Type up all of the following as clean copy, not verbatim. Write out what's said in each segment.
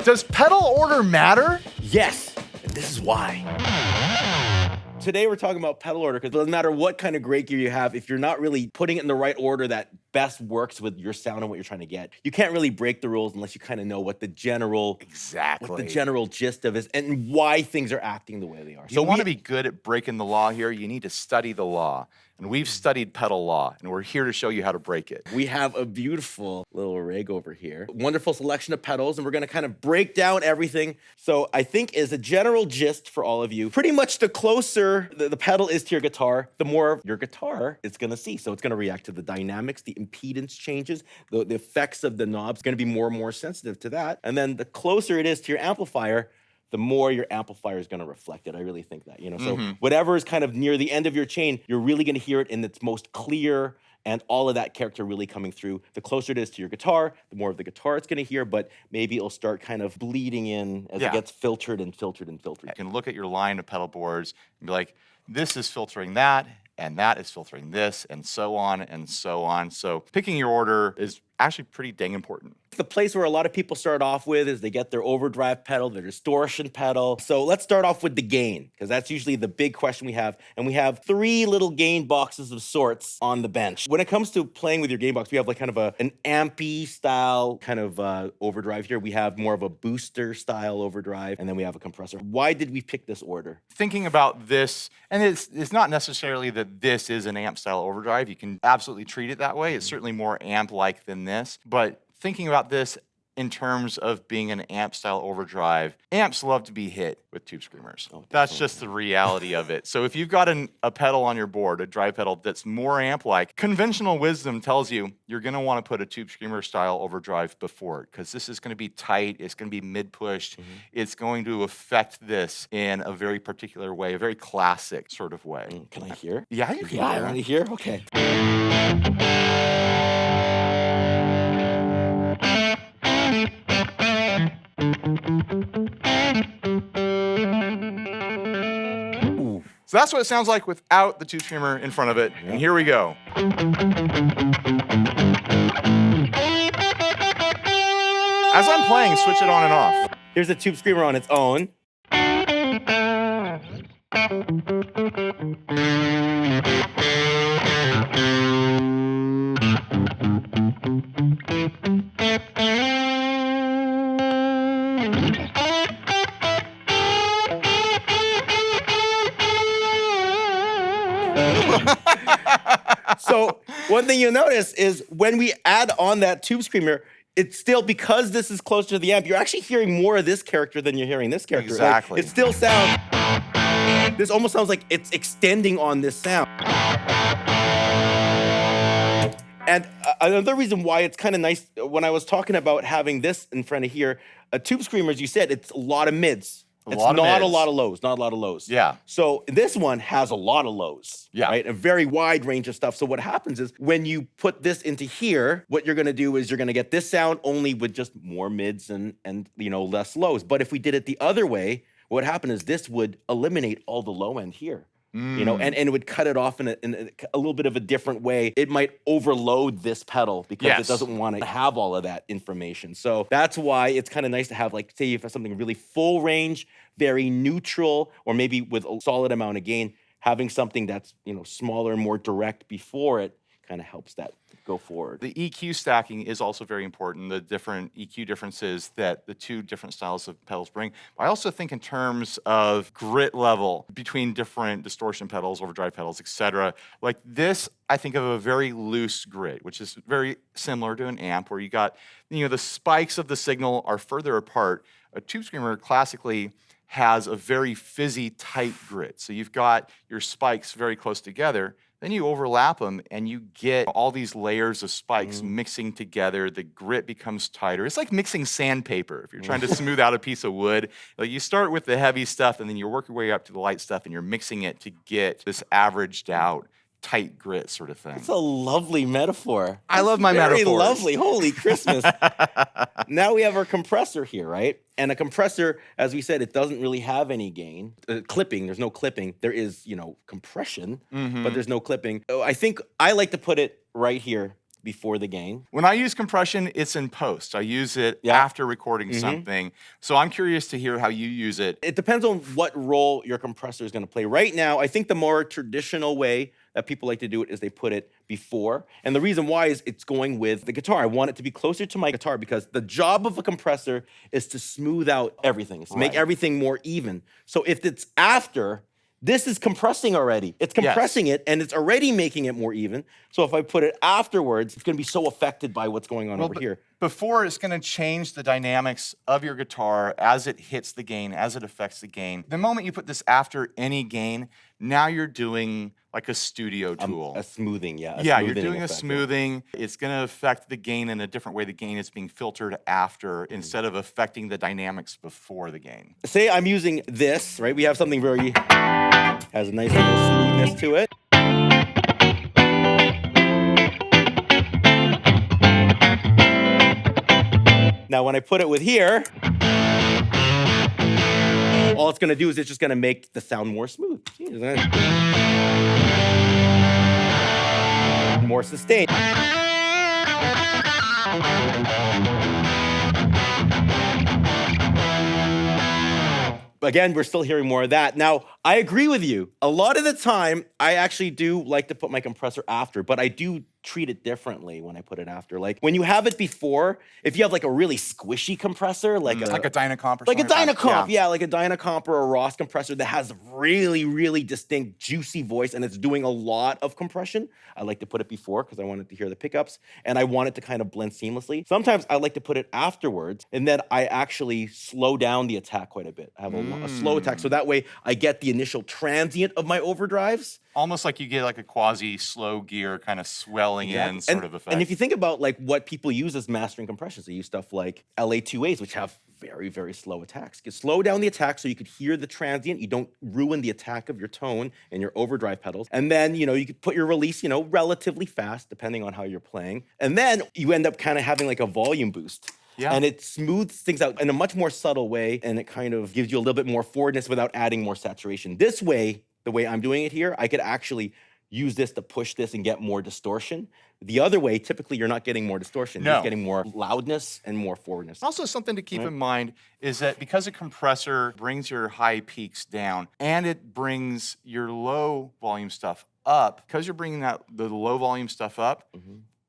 Does pedal order matter? Yes, and this is why. Today we're talking about pedal order because it doesn't matter what kind of great gear you have, if you're not really putting it in the right order that best works with your sound and what you're trying to get, you can't really break the rules unless you kind of know what the general gist of is and why things are acting the way they are. So you want to be good at breaking the law here, you need to study the law. And we've studied pedal law, and we're here to show you how to break it. We have a beautiful little rig over here. Wonderful selection of pedals, and we're gonna kind of break down everything. So I think as a general gist for all of you, pretty much the closer the pedal is to your guitar, the more your guitar is gonna see. So it's gonna react to the dynamics, the impedance changes, the effects of the knobs, gonna be more and more sensitive to that. And then the closer it is to your amplifier, the more your amplifier is gonna reflect it. I really think that, So whatever is kind of near the end of your chain, you're really gonna hear it in its most clear and all of that character really coming through. The closer it is to your guitar, the more of the guitar it's gonna hear, but maybe it'll start kind of bleeding in as it gets filtered and filtered and filtered. You can look at your line of pedal boards and be like, this is filtering that, and that is filtering this, and so on and so on. So picking your order is actually pretty dang important. The place where a lot of people start off with is they get their overdrive pedal, their distortion pedal. So let's start off with the gain, because that's usually the big question we have. And we have 3 little gain boxes of sorts on the bench. When it comes to playing with your gain box, we have like kind of an ampy style kind of overdrive here. We have more of a booster style overdrive, and then we have a compressor. Why did we pick this order? Thinking about this, and it's not necessarily that this is an amp style overdrive. You can absolutely treat it that way. It's certainly more amp-like than this, but thinking about this in terms of being an amp style overdrive, amps love to be hit with tube screamers. That's just the reality of it. So if you've got a pedal on your board, a drive pedal that's more amp-like, conventional wisdom tells you you're gonna wanna put a tube screamer style overdrive before it, because this is gonna be tight, it's gonna be mid-pushed, it's going to affect this in a very particular way, a very classic sort of way. Can I hear? Yeah, you can Yeah, I hear. want to hear? Okay. So that's what it sounds like without the tube screamer in front of it. And here we go. As I'm playing, switch it on and off. Here's a tube screamer on its own. So one thing you'll notice is when we add on that tube screamer, it's still, because this is closer to the amp, you're actually hearing more of this character than you're hearing this character. Exactly. Like, it still sounds, this almost sounds like it's extending on this sound. And another reason why it's kind of nice, when I was talking about having this in front of here, a tube screamer, as you said, it's a lot of mids. It's not a lot of lows, not a lot of lows. Yeah. So this one has a lot of lows, Yeah. right? A very wide range of stuff. So what happens is when you put this into here, what you're gonna do is you're gonna get this sound only with just more mids and less lows. But if we did it the other way, what happened is this would eliminate all the low end here. And it would cut it off in a little bit of a different way. It might overload this pedal because it doesn't want to have all of that information. So that's why it's kind of nice to have, like, say you have something really full range, very neutral, or maybe with a solid amount of gain, having something that's, smaller and more direct before it kind of helps that go forward. The EQ stacking is also very important, the different EQ differences that the 2 different styles of pedals bring. I also think in terms of grit level between different distortion pedals, overdrive pedals, etc. Like this, I think of a very loose grit, which is very similar to an amp where you got, the spikes of the signal are further apart. A tube screamer classically has a very fizzy, tight grit. So you've got your spikes very close together. Then you overlap them and you get all these layers of spikes mixing together. The grit becomes tighter. It's like mixing sandpaper. If you're trying to smooth out a piece of wood, like you start with the heavy stuff and then you work your way up to the light stuff and you're mixing it to get this averaged out tight grit sort of thing. It's a lovely metaphor. I love my metaphors. Very lovely. Holy Christmas. Now we have our compressor here, right? And a compressor, as we said, it doesn't really have any gain. Clipping, there's no clipping. There is, compression, but there's no clipping. I think I like to put it right here before the gain. When I use compression, it's in post. I use it after recording something. So I'm curious to hear how you use it. It depends on what role your compressor is going to play. Right now, I think the more traditional way that people like to do it is they put it before. And the reason why is it's going with the guitar. I want it to be closer to my guitar because the job of a compressor is to smooth out everything, to make everything more even. So if it's after, this is compressing already. It's compressing it, and it's already making it more even. So if I put it afterwards, it's going to be so affected by what's going on over here. Before, it's going to change the dynamics of your guitar as it hits the gain, as it affects the gain. The moment you put this after any gain, now you're doing like a studio tool. A smoothing, you're smoothing doing effect, a smoothing. It's going to affect the gain in a different way. The gain is being filtered after instead of affecting the dynamics before the gain. Say I'm using this, right? We have something very, has a nice little smoothness to it. Now, when I put it with here, all it's gonna do is it's just gonna make the sound more smooth. More sustained. Again, we're still hearing more of that. Now, I agree with you. A lot of the time, I actually do like to put my compressor after, but I do treat it differently when I put it after. Like when you have it before, if you have like a really squishy compressor, like a Dynacomp or like something a Dynacomp, like a Dynacomp or a Ross compressor that has really, really distinct, juicy voice and it's doing a lot of compression, I like to put it before because I want it to hear the pickups and I want it to kind of blend seamlessly. Sometimes I like to put it afterwards and then I actually slow down the attack quite a bit. I have a slow attack so that way I get the initial transient of my overdrives. Almost like you get like a quasi slow gear kind of swelling in sort of effect. And if you think about like what people use as mastering compressions, they use stuff like LA2As, which have very, very slow attacks. You slow down the attack so you could hear the transient. You don't ruin the attack of your tone and your overdrive pedals. And then, you could put your release, relatively fast, depending on how you're playing. And then you end up kind of having like a volume boost. Yeah. And it smooths things out in a much more subtle way, and it kind of gives you a little bit more forwardness without adding more saturation. This way, the way I'm doing it here, I could actually use this to push this and get more distortion. The other way, typically you're not getting more distortion. You're just getting more loudness and more forwardness. Also, something to keep in mind is that because a compressor brings your high peaks down and it brings your low volume stuff up, because you're bringing the low volume stuff up,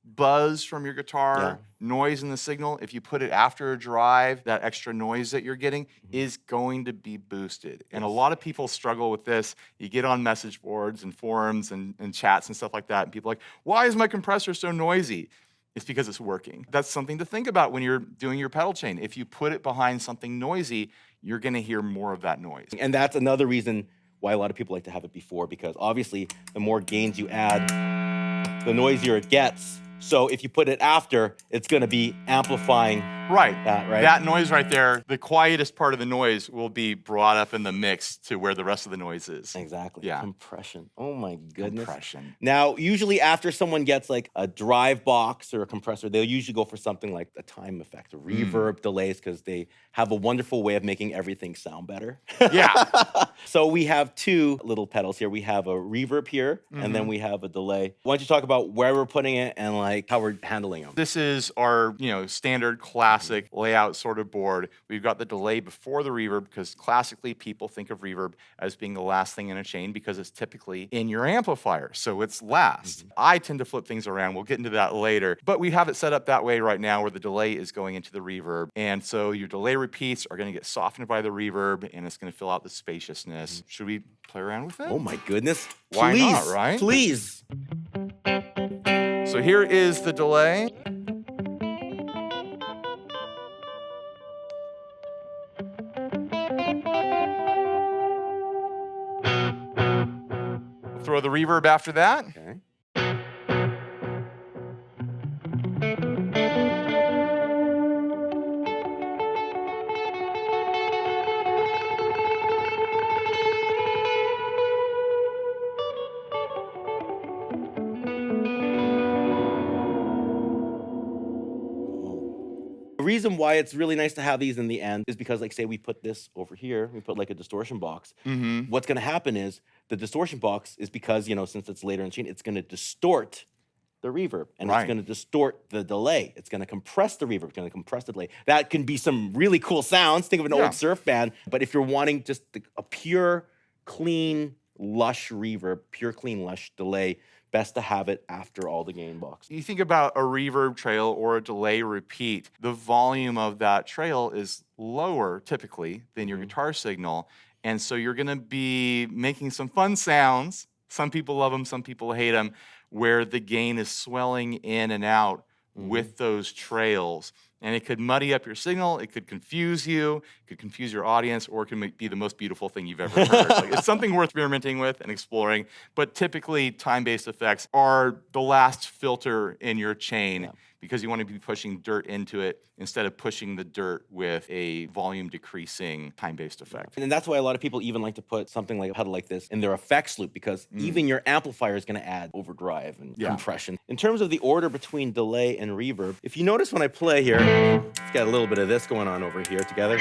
buzz from your guitar, noise in the signal, if you put it after a drive, that extra noise that you're getting is going to be boosted. And a lot of people struggle with this. You get on message boards and forums and chats and stuff like that, and people are like, why is my compressor so noisy? It's because it's working. That's something to think about when you're doing your pedal chain. If you put it behind something noisy, you're gonna hear more of that noise. And that's another reason why a lot of people like to have it before, because obviously the more gains you add, the noisier it gets. So if you put it after, it's going to be amplifying that, right? That noise right there, the quietest part of the noise will be brought up in the mix to where the rest of the noise is. Exactly. Yeah. Compression. Oh my goodness. Compression. Now, usually after someone gets like a drive box or a compressor, they'll usually go for something like a time effect, a reverb, delays, because they have a wonderful way of making everything sound better. Yeah. So we have two little pedals here. We have a reverb here, and then we have a delay. Why don't you talk about where we're putting it and like how we're handling them? This is our, standard classic layout sort of board. We've got the delay before the reverb because classically people think of reverb as being the last thing in a chain because it's typically in your amplifier, so it's last. I tend to flip things around. We'll get into that later, but we have it set up that way right now where the delay is going into the reverb, and so your delay repeats are going to get softened by the reverb, and it's going to fill out the spaciousness. Should we play around with it? Oh my goodness. Why not, right? Please. So here is the delay. We'll throw the reverb after that. Okay. The reason why it's really nice to have these in the end is because, like, say we put this over here, we put like a distortion box. What's going to happen is the distortion box is because, since it's later in the chain, it's going to distort the reverb, and Right. it's going to distort the delay. It's going to compress the reverb. It's going to compress the delay. That can be some really cool sounds. Think of an Yeah. old surf band. But if you're wanting just a pure, clean, lush reverb, pure, clean, lush delay, best to have it after all the gain blocks. You think about a reverb trail or a delay repeat, the volume of that trail is lower typically than your guitar signal. And so you're going to be making some fun sounds. Some people love them, some people hate them, where the gain is swelling in and out with those trails. And it could muddy up your signal, it could confuse you, it could confuse your audience, or it can be the most beautiful thing you've ever heard. Like, it's something worth experimenting with and exploring, but typically time-based effects are the last filter in your chain because you want to be pushing dirt into it instead of pushing the dirt with a volume decreasing time-based effect. And that's why a lot of people even like to put something like a pedal like this in their effects loop, because even your amplifier is going to add overdrive and compression. In terms of the order between delay and reverb, if you notice when I play here, it's got a little bit of this going on over here together.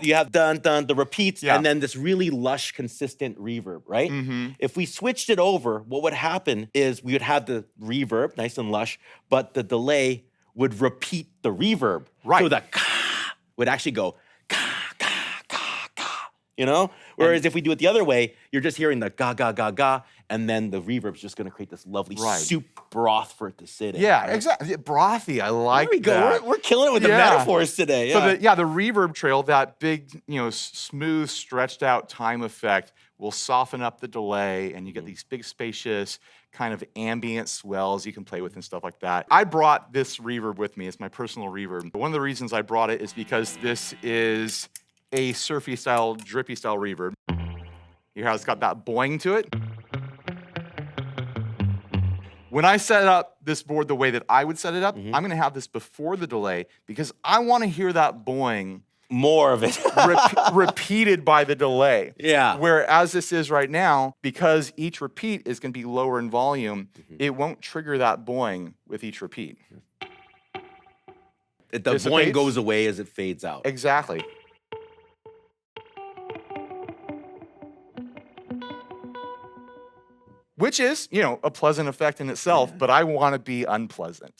You have dun dun, the repeats, and then this really lush, consistent reverb, right? If we switched it over, what would happen is we would have the reverb, nice and lush, but the delay would repeat the reverb. Right. So the ka would actually go ka, ka, ka, ka, you know? Whereas if we do it the other way, you're just hearing the ga, ga, ga, ga, and then the reverb's just gonna create this lovely soup broth for it to sit in. Yeah, right? exactly. Brothy, I like There we go. that. We're killing it with the metaphors today. Yeah. So the reverb trail, that big, smooth, stretched out time effect will soften up the delay, and you get these big, spacious, kind of ambient swells you can play with and stuff like that. I brought this reverb with me. It's my personal reverb. One of the reasons I brought it is because this is a surfy style, drippy style reverb. You hear how it's got that boing to it? When I set up this board the way that I would set it up, I'm gonna have this before the delay because I wanna hear that boing more of it. repeated by the delay. Yeah. Whereas this is right now, because each repeat is gonna be lower in volume, it won't trigger that boing with each repeat. The boing goes away as it fades out. Exactly. Which is, a pleasant effect in itself, but I want to be unpleasant.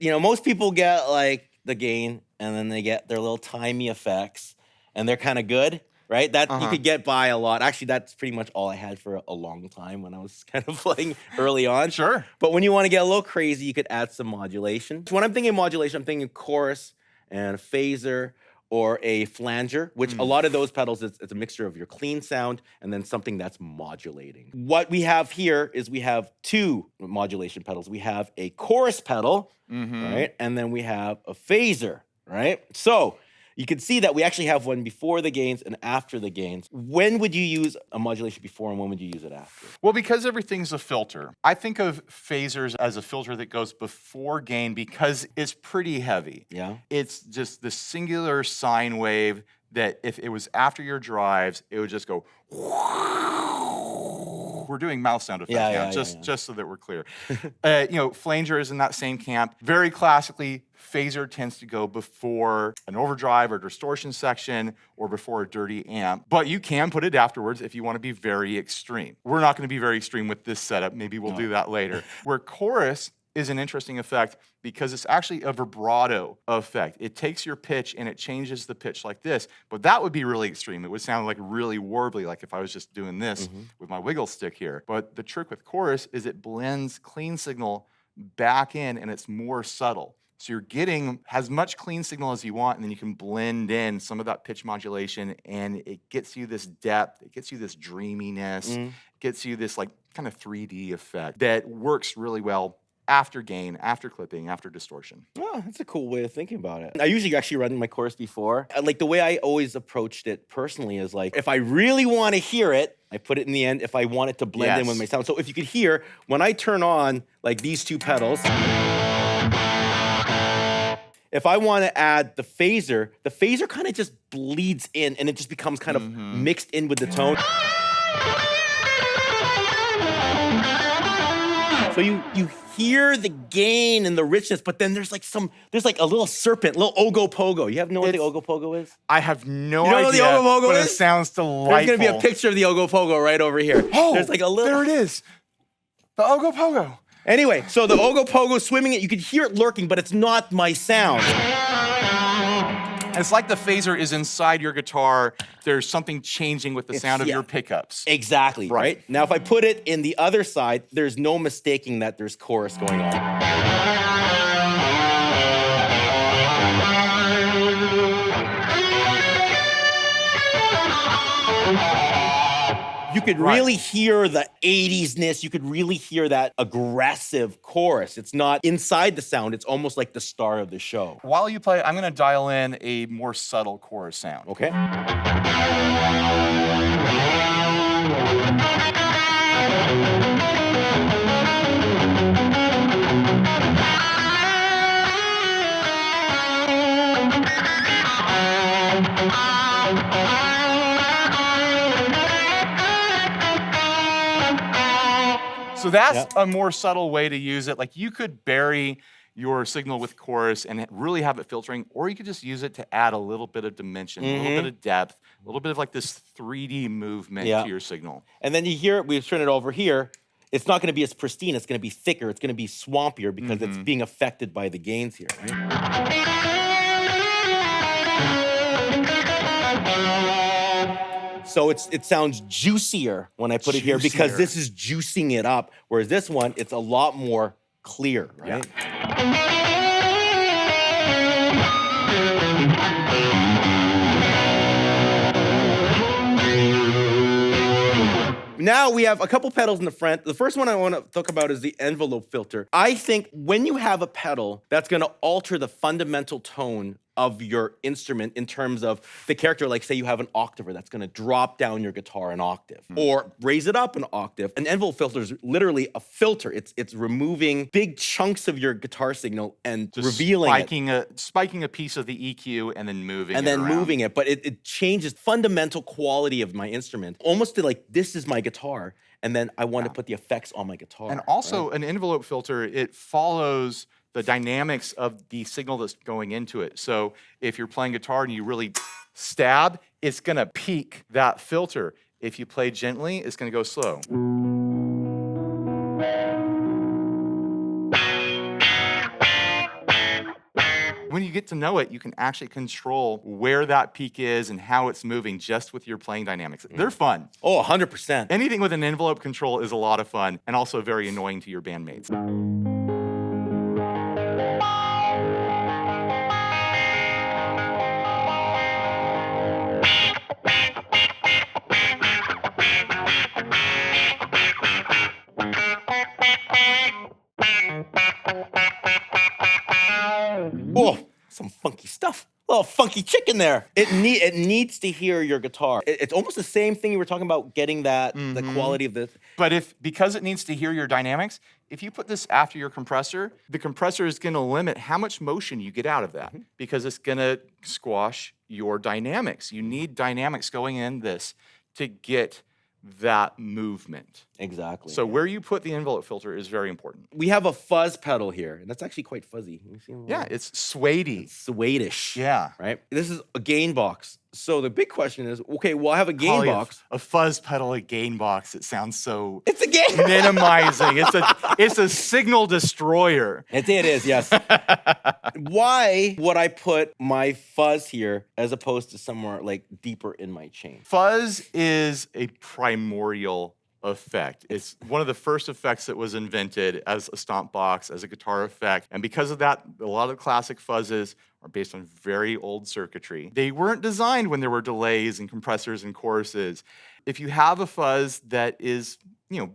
Most people get like the gain, and then they get their little timey effects, and they're kind of good, right? That you could get by a lot. Actually, that's pretty much all I had for a long time when I was kind of playing early on. Sure. But when you want to get a little crazy, you could add some modulation. So when I'm thinking modulation, I'm thinking chorus and Phasor, or a flanger, which a lot of those pedals, it's a mixture of your clean sound and then something that's modulating. What we have here is we have two modulation pedals. We have a chorus pedal, right? And then we have a Phasor, right? So you can see that we actually have one before the gains and after the gains. When would you use a modulation before and when would you use it after? Well, because everything's a filter, I think of phasers as a filter that goes before gain because it's pretty heavy. Yeah. It's just the singular sine wave that if it was after your drives, it would just go. We're doing mouth sound effects now, just so that we're clear. Flanger is in that same camp. Very classically, Phasor tends to go before an overdrive or distortion section or before a dirty amp. But you can put it afterwards if you want to be very extreme. We're not going to be very extreme with this setup. Maybe we'll do that later. Where chorus is an interesting effect because it's actually a vibrato effect. It takes your pitch and it changes the pitch like this, but that would be really extreme. It would sound like really warbly, like if I was just doing this with my wiggle stick here. But the trick with chorus is it blends clean signal back in and it's more subtle. So you're getting as much clean signal as you want, and then you can blend in some of that pitch modulation, and it gets you this depth, it gets you this dreaminess, it gets you this like kind of 3D effect that works really well after gain, after clipping, after distortion. Oh, that's a cool way of thinking about it. I usually actually run my chorus before. Like the way I always approached it personally is like, if I really want to hear it, I put it in the end if I want it to blend in with my sound. So if you could hear, when I turn on like these two pedals, if I want to add the Phasor kind of just bleeds in and it just becomes kind of mixed in with the tone. So you hear the gain and the richness, but then there's like a little serpent, little ogopogo. You have no idea what the ogopogo is? I have no You don't idea. know what the ogopogo but is? It sounds delightful. There's gonna be a picture of the ogopogo right over here. Oh, there's like a little. there it is. The ogopogo. Anyway, so the ogopogo swimming it, you can hear it lurking, but it's not my sound. And it's like the Phasor is inside your guitar. There's something changing with the sound of your pickups. Exactly, right? Now, if I put it in the other side, there's no mistaking that there's chorus going on. You could really hear the 80s-ness. You could really hear that aggressive chorus. It's not inside the sound. It's almost like the star of the show. While you play, I'm going to dial in a more subtle chorus sound. Okay. So that's a more subtle way to use it. Like you could bury your signal with chorus and really have it filtering, or you could just use it to add a little bit of dimension, a little bit of depth, a little bit of like this 3D movement to your signal. And then you hear it, we turn it over here. It's not gonna be as pristine, it's gonna be thicker, it's gonna be swampier because it's being affected by the gains here, right? So it sounds juicier when I put it here because this is juicing it up, whereas this one, it's a lot more clear, right? Now we have a couple pedals in the front. The first one I want to talk about is the envelope filter. I think when you have a pedal that's going to alter the fundamental tone of your instrument in terms of the character, like say you have an octaver that's going to drop down your guitar an octave or raise it up an octave. An envelope filter is literally a filter. It's removing big chunks of your guitar signal and Just revealing spiking a piece of the EQ and then moving and it then around. moving it. But it changes fundamental quality of my instrument, almost to like, this is my guitar, and then I want to put the effects on my guitar. And also an envelope filter, it follows the dynamics of the signal that's going into it. So if you're playing guitar and you really stab, it's gonna peak that filter. If you play gently, it's gonna go slow. When you get to know it, you can actually control where that peak is and how it's moving just with your playing dynamics. They're fun. Oh, 100%. Anything with an envelope control is a lot of fun and also very annoying to your bandmates. Oh, some funky stuff. A little funky chicken there. It needs to hear your guitar. It's almost the same thing you were talking about, getting that the quality of the. But because it needs to hear your dynamics, if you put this after your compressor, the compressor is going to limit how much motion you get out of that because it's going to squash your dynamics. You need dynamics going in this to get that movement. Exactly. So where you put the envelope filter is very important. We have a fuzz pedal here, and that's actually quite fuzzy. You see It's suedey. Swedish. Yeah. Right? This is a gain box. So the big question is, okay, well, I have a gain box. A fuzz pedal, a gain box. It sounds so It's a gain minimizing. It's a signal destroyer. It is, yes. Why would I put my fuzz here as opposed to somewhere like deeper in my chain? Fuzz is a primordial effect. It's one of the first effects that was invented as a stomp box, as a guitar effect. And because of that, a lot of classic fuzzes are based on very old circuitry. They weren't designed when there were delays and compressors and choruses. If you have a fuzz that is,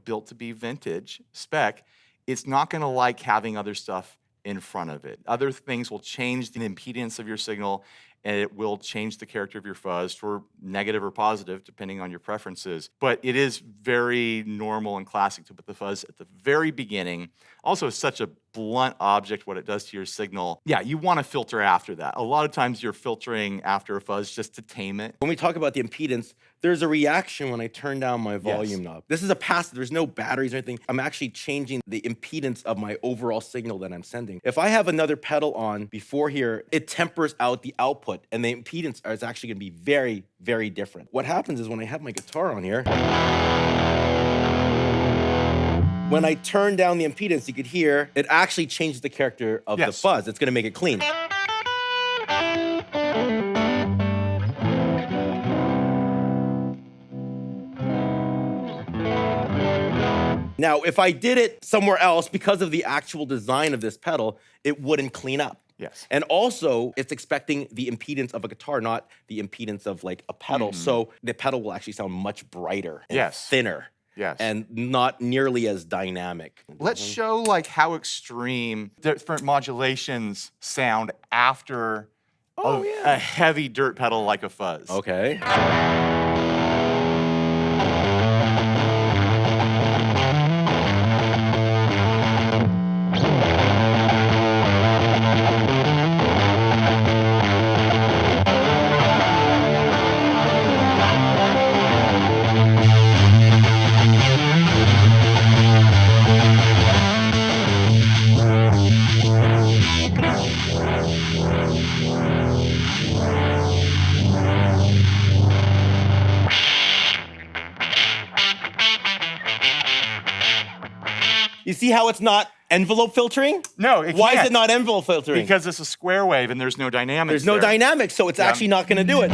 built to be vintage spec, it's not going to like having other stuff in front of it. Other things will change the impedance of your signal, and it will change the character of your fuzz for negative or positive, depending on your preferences. But it is very normal and classic to put the fuzz at the very beginning. Also, it's such a blunt object, what it does to your signal. Yeah, you want to filter after that. A lot of times you're filtering after a fuzz just to tame it. When we talk about the impedance, there's a reaction when I turn down my volume knob. This is a passive, there's no batteries or anything. I'm actually changing the impedance of my overall signal that I'm sending. If I have another pedal on before here, it tempers out the output, and the impedance is actually gonna be very, very different. What happens is when I have my guitar on here, when I turn down the impedance, you could hear it actually changes the character of the fuzz. It's gonna make it clean. Now, if I did it somewhere else, because of the actual design of this pedal, it wouldn't clean up. Yes. And also, it's expecting the impedance of a guitar, not the impedance of like a pedal. So the pedal will actually sound much brighter and thinner. Yes. And not nearly as dynamic. Let's show like how extreme different modulations sound after a heavy dirt pedal like a fuzz. Okay. You see how it's not envelope filtering? No, it Why can't. is it not envelope filtering? Because it's a square wave and there's no dynamics. There's no dynamics, so it's actually not gonna do it.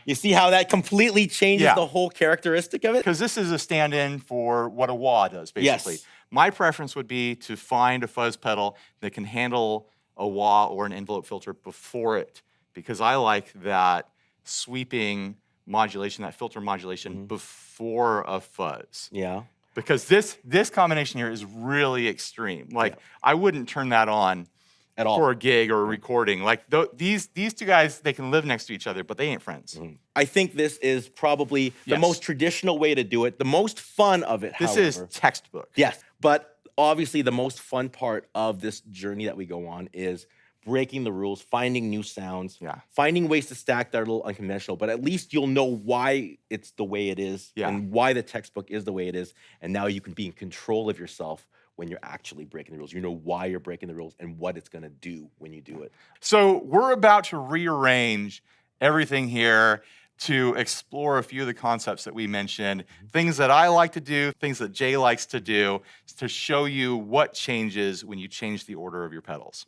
You see how that completely changes the whole characteristic of it? Because this is a stand-in for what a wah does, basically. Yes. My preference would be to find a fuzz pedal that can handle a wah or an envelope filter before it, because I like that sweeping modulation, that filter modulation before a fuzz. Yeah. Because this combination here is really extreme. Like, I wouldn't turn that on at all for a gig or a recording. Like these two guys, they can live next to each other, but they ain't friends. I think this is probably the most traditional way to do it, the most fun of it, This is textbook. Yes, but obviously the most fun part of this journey that we go on is breaking the rules, finding new sounds, finding ways to stack that are a little unconventional, but at least you'll know why it's the way it is and why the textbook is the way it is, and now you can be in control of yourself when you're actually breaking the rules. You know why you're breaking the rules and what it's gonna do when you do it. So we're about to rearrange everything here to explore a few of the concepts that we mentioned, things that I like to do, things that Jay likes to do, to show you what changes when you change the order of your pedals.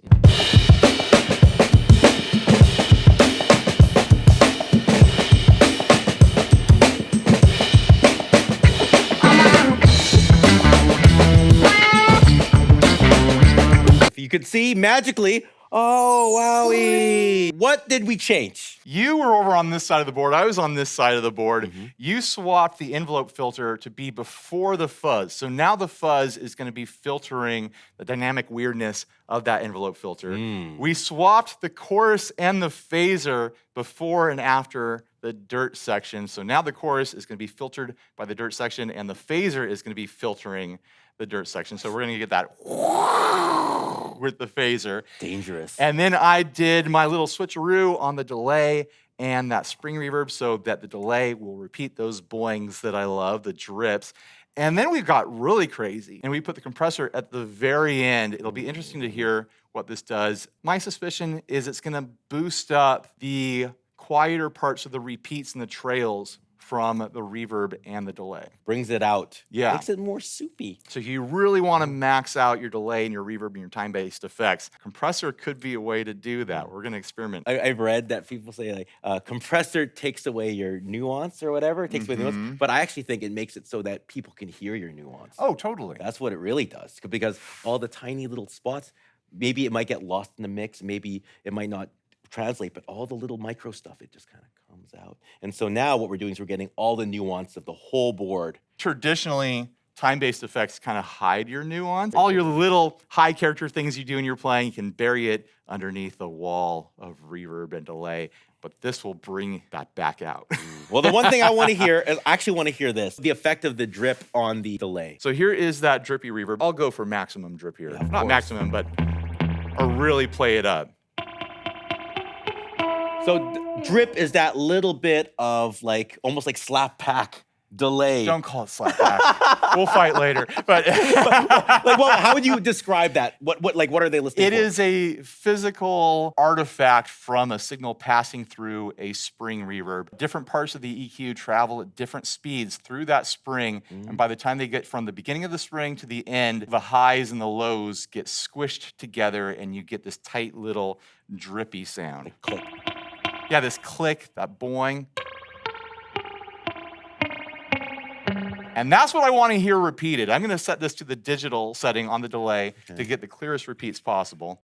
If you could see magically, oh, wowie. What did we change? You were over on this side of the board. I was on this side of the board. You swapped the envelope filter to be before the fuzz. So now the fuzz is going to be filtering the dynamic weirdness of that envelope filter. We swapped the chorus and the phaser before and after the dirt section. So now the chorus is going to be filtered by the dirt section, and the phaser is going to be filtering the dirt section. So we're going to get that with the phaser. Dangerous. And then I did my little switcheroo on the delay and that spring reverb so that the delay will repeat those boings that I love, the drips. And then we got really crazy and we put the compressor at the very end. It'll be interesting to hear what this does. My suspicion is it's gonna boost up the quieter parts of the repeats and the trails from the reverb and the delay. Brings it out. Yeah. Makes it more soupy. So you really want to max out your delay and your reverb and your time-based effects. Compressor could be a way to do that. We're going to experiment. I've read that people say like compressor takes away your nuance or whatever. It takes away the nuance. But I actually think it makes it so that people can hear your nuance. Oh, totally. That's what it really does. Because all the tiny little spots, maybe it might get lost in the mix. Maybe it might not translate, but all the little micro stuff, it just kind of comes out. And so now what we're doing is we're getting all the nuance of the whole board. Traditionally, time-based effects kind of hide your nuance. All your little high character things you do in your playing, you can bury it underneath a wall of reverb and delay, but this will bring that back out. Well, the one thing I want to hear is I actually want to hear this, the effect of the drip on the delay. So here is that drippy reverb. I'll go for maximum drip here. Yeah, Not maximum, but or really play it up. So drip is that little bit of like, almost like slap pack delay. Don't call it slap back. We'll fight later. But Like, well, how would you describe that? What are they listening it for? is a physical artifact from a signal passing through a spring reverb. Different parts of the EQ travel at different speeds through that spring, and by the time they get from the beginning of the spring to the end, the highs and the lows get squished together, and you get this tight little drippy sound. Click. Yeah, this click, that boing. And that's what I want to hear repeated. I'm going to set this to the digital setting on the delay to get the clearest repeats possible.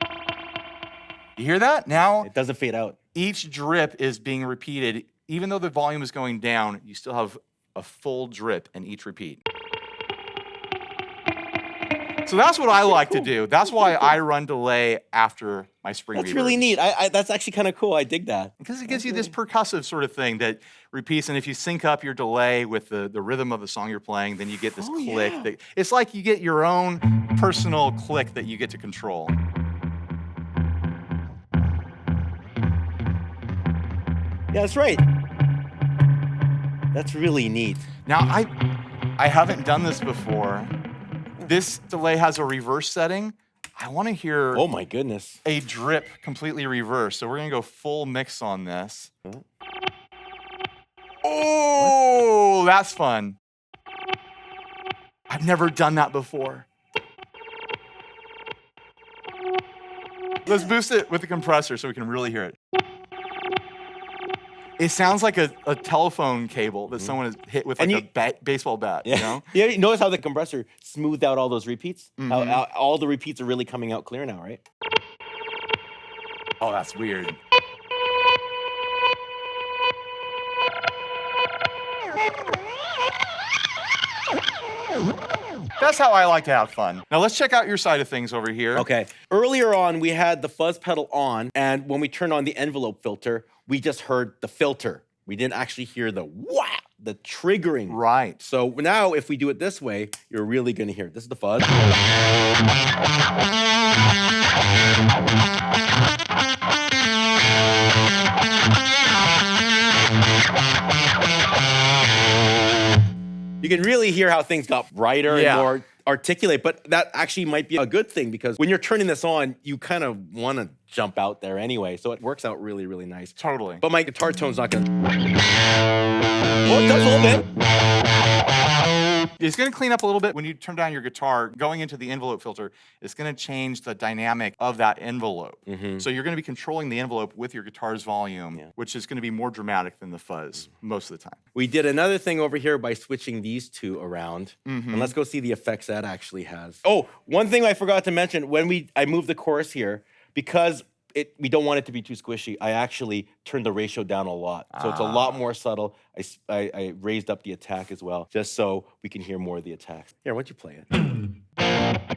You hear that? Now, It doesn't fade out. each drip is being repeated. Even though the volume is going down, you still have a full drip in each repeat. So that's what I like to do. That's why I run delay after my spring That's reverbs. really neat. That's actually kind of cool. I dig that. Because it gives you this percussive sort of thing that repeats, and if you sync up your delay with the rhythm of the song you're playing, then you get this click. Yeah. That, it's like you get your own personal click that you get to control. Yeah, that's right. That's really neat. Now, I haven't done this before. This delay has a reverse setting. I want to hear Oh my goodness. a drip completely reversed. So we're going to go full mix on this. Oh, that's fun. I've never done that before. Let's boost it with the compressor so we can really hear it. It sounds like a telephone cable that someone has hit with like a baseball bat, you know? Yeah, you notice how the compressor smoothed out all those repeats? How all the repeats are really coming out clear now, right? Oh, that's weird. That's how I like to have fun. Now let's check out your side of things over here. Okay. Earlier on, we had the fuzz pedal on, and when we turned on the envelope filter, we just heard the filter. We didn't actually hear the wah, the triggering. Right. So now, if we do it this way, you're really gonna hear it. This is the fuzz. You can really hear how things got brighter and more articulate, but that actually might be a good thing because when you're turning this on, you kind of want to jump out there anyway. So it works out really, really nice. Totally. But my guitar tone's not gonna. Oh, it does a little bit. It's going to clean up a little bit when you turn down your guitar. Going into the envelope filter, it's going to change the dynamic of that envelope. So you're going to be controlling the envelope with your guitar's volume, which is going to be more dramatic than the fuzz most of the time. We did another thing over here by switching these two around. And let's go see the effects that actually has. Oh, one thing I forgot to mention, when I moved the chorus here, because we don't want it to be too squishy, I actually turned the ratio down a lot. So it's a lot more subtle. I raised up the attack as well, just so we can hear more of the attacks. Here, why don't you play it?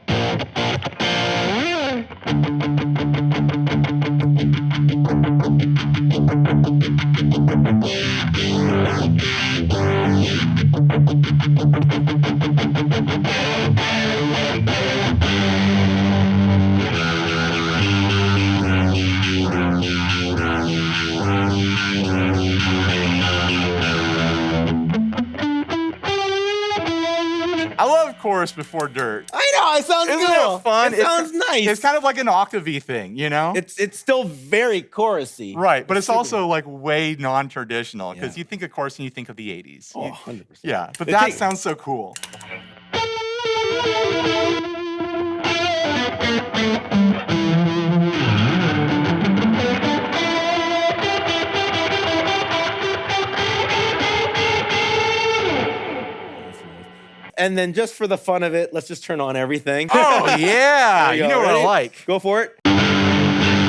I love chorus before dirt. I know, it sounds Isn't cool. it fun? It sounds nice. It's kind of like an octave-y thing, you know? It's still very chorusy. Right, but it's also like way non-traditional because Yeah. you think of chorus and you think of the 80s. Oh, 100%. Yeah, but It that takes- sounds so cool. And then just for the fun of it, let's just turn on everything. Oh, yeah. There You go. know what I Ready? like. Go for it.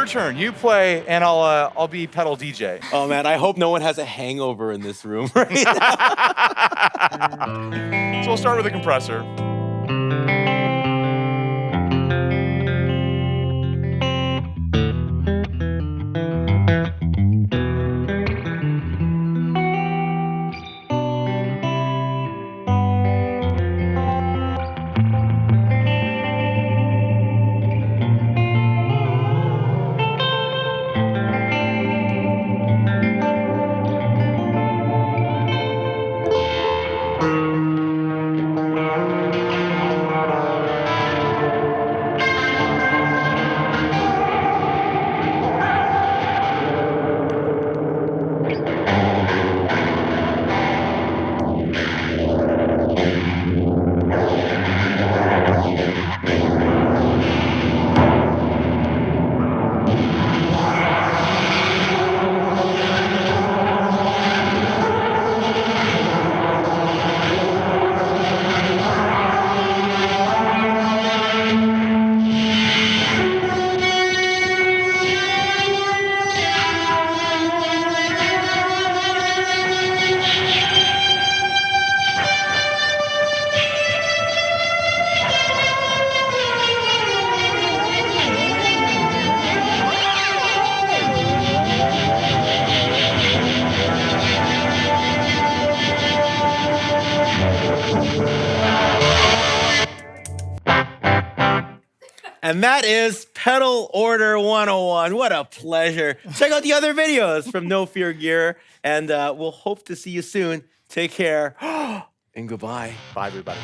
turn. You play, and I'll be pedal DJ. Oh man, I hope no one has a hangover in this room right now. So we'll start with the compressor. And that is Pedal Order 101. What a pleasure. Check out the other videos from No Fear Gear, and we'll hope to see you soon. Take care, and goodbye. Bye, everybody.